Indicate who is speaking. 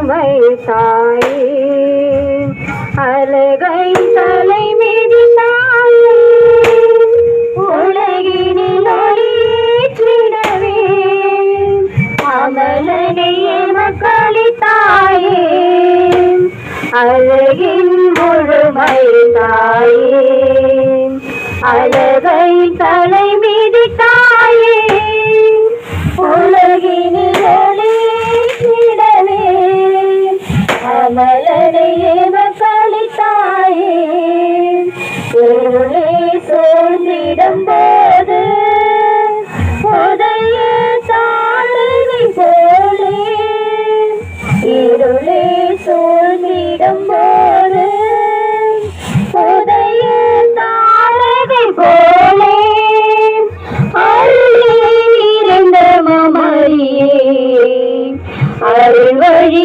Speaker 1: முழுமை தாயே அழகை தலை மீது தாயே உலகினில் ஒளியேற்றிடவே அமலனை மக்களித்தாயே அழகின் முழுமை தாயே அழகை தலை மீது தாயே உலகினில் ஒளியேற்றிடவே அமலனை மக்களித்தாயே இருளே சூழ்ந்திடும் போது உதய சாலை போலே இருளே சூழ்ந்திடும் போது உதய சாலை போலே அருளே இருந்த மமரியே அருள் வழி